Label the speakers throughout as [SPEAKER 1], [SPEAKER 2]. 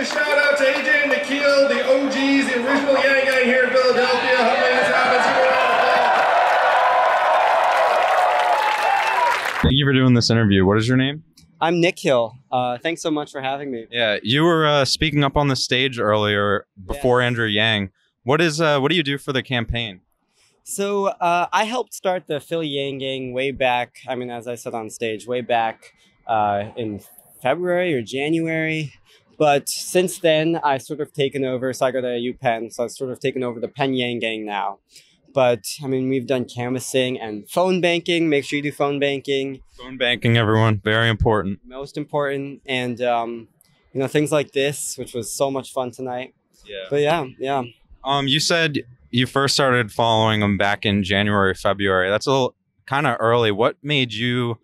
[SPEAKER 1] a shout out to AJ and Nikhil, the OGs, the original Yang Gang here in Philadelphia. Hopefully this happens.
[SPEAKER 2] Thank you for doing this interview. What is your name?
[SPEAKER 3] I'm Nikhil. Thanks so much for having me.
[SPEAKER 2] Yeah, you were speaking up on the stage earlier before Andrew Yang. What do you do for the campaign?
[SPEAKER 3] So I helped start the Philly Yang Gang way back. I mean, as I said on stage, way back in February or January. But since then, I sort of taken over. So I go to UPenn. So I've sort of taken over the Penn Yang Gang now. But I mean, we've done canvassing and phone banking. Make sure you do phone banking.
[SPEAKER 2] Phone banking, everyone. Very important.
[SPEAKER 3] Most important. And, you know, things like this, which was so much fun tonight.
[SPEAKER 2] Yeah.
[SPEAKER 3] But yeah.
[SPEAKER 2] You said you first started following them back in January, February. That's a little kind of early. What made you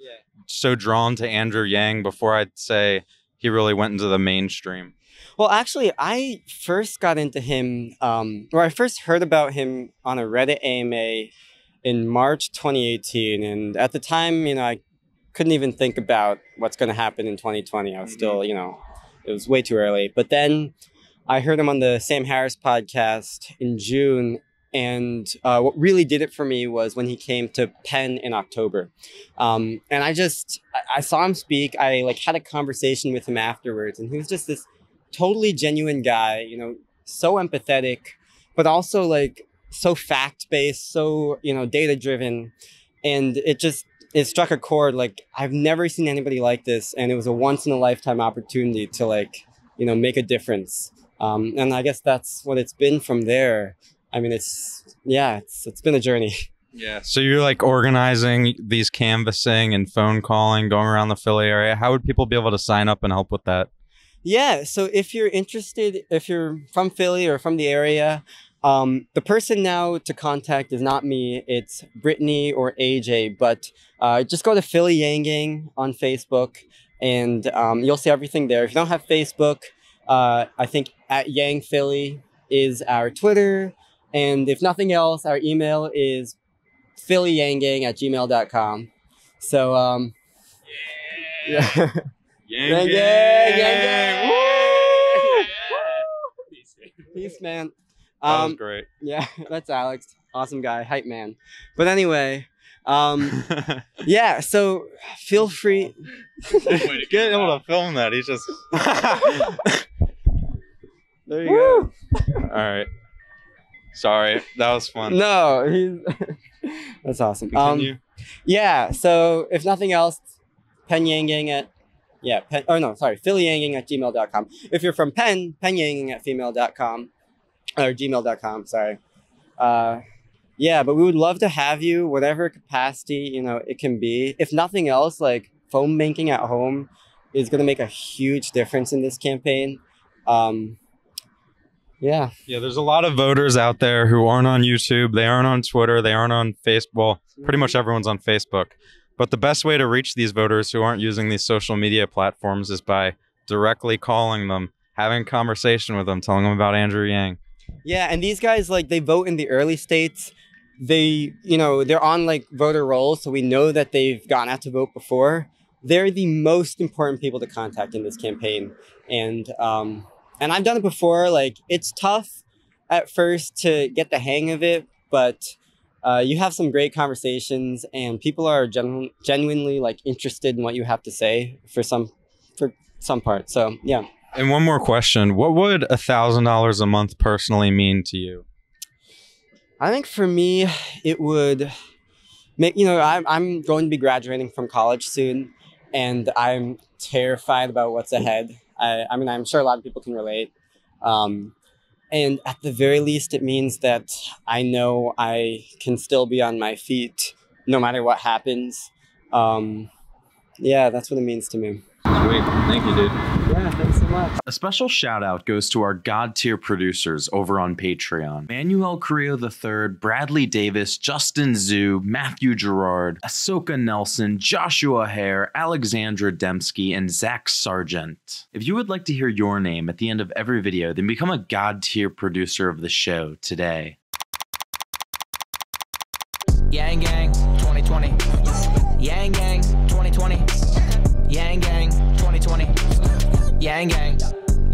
[SPEAKER 2] so drawn to Andrew Yang before I'd say he really went into the mainstream?
[SPEAKER 3] Well, actually, I first got into him, or I first heard about him on a Reddit AMA in March 2018. And at the time, you know, I couldn't even think about what's going to happen in 2020. I was still, you know, it was way too early. But then I heard him on the Sam Harris podcast in June, and what really did it for me was when he came to Penn in October. And I saw him speak. I had a conversation with him afterwards, and he was just this totally genuine guy, you know, so empathetic, but also so fact-based, so, you know, data-driven. And it struck a chord. I've never seen anybody like this, and it was a once-in-a-lifetime opportunity to you know, make a difference. And I guess that's what it's been from there. I mean, it's been a journey.
[SPEAKER 2] Yeah. So you're organizing these canvassing and phone calling, going around the Philly area. How would people be able to sign up and help with that?
[SPEAKER 3] Yeah. So if you're interested, if you're from Philly or from the area, the person now to contact is not me. It's Brittany or AJ, but just go to Philly Yang Gang on Facebook, and you'll see everything there. If you don't have Facebook, I think @Yang Philly is our Twitter. And if nothing else, our email is phillyyangang@gmail.com. So, yeah.
[SPEAKER 2] Yang Gang!
[SPEAKER 3] Woo! Peace, man.
[SPEAKER 2] That was great.
[SPEAKER 3] Yeah, that's Alex. Awesome guy. Hype man. But anyway, yeah, so feel free.
[SPEAKER 2] Get able to film that. He's just...
[SPEAKER 3] There you go.
[SPEAKER 2] All right. Sorry, that was fun.
[SPEAKER 3] No, that's awesome.
[SPEAKER 2] Continue.
[SPEAKER 3] Yeah, so if nothing else, Penn Yang Gang phillyyangang@gmail.com. If you're from Penn, pennyanggang@gmail.com or gmail.com, sorry. Yeah, but we would love to have you, whatever capacity, you know, it can be. If nothing else, phone banking at home is going to make a huge difference in this campaign. Yeah,
[SPEAKER 2] there's a lot of voters out there who aren't on YouTube. They aren't on Twitter. They aren't on Facebook. Well, pretty much everyone's on Facebook. But the best way to reach these voters who aren't using these social media platforms is by directly calling them, having a conversation with them, telling them about Andrew Yang.
[SPEAKER 3] Yeah, and these guys, they vote in the early states. They, you know, they're on voter rolls, so we know that they've gone out to vote before. They're the most important people to contact in this campaign. And I've done it before. It's tough at first to get the hang of it, but you have some great conversations, and people are genuinely interested in what you have to say for some part. So yeah.
[SPEAKER 2] And one more question: what would $1,000 a month personally mean to you?
[SPEAKER 3] I think for me, it would make, you know, I'm going to be graduating from college soon, and I'm terrified about what's ahead. I mean, I'm sure a lot of people can relate. And at the very least, it means that I know I can still be on my feet no matter what happens. Yeah, that's what it means to me.
[SPEAKER 2] Sweet. Thank you, dude.
[SPEAKER 3] Yeah, thanks so much.
[SPEAKER 4] A special shout out goes to our God tier producers over on Patreon. Manuel Carrillo III, Bradley Davis, Justin Zhu, Matthew Gerard, Ahsoka Nelson, Joshua Hare, Alexandra Dembski, and Zach Sargent. If you would like to hear your name at the end of every video, then become a God tier producer of the show today.
[SPEAKER 5] Yang Gang 2020. Yang Gang 2020. Yang Gang 2020. Yang Gang.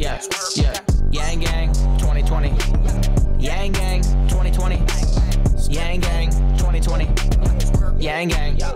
[SPEAKER 5] Yeah, yeah. Yang Gang 2020. Yang Gang 2020. Yang Gang 2020. Yang Gang.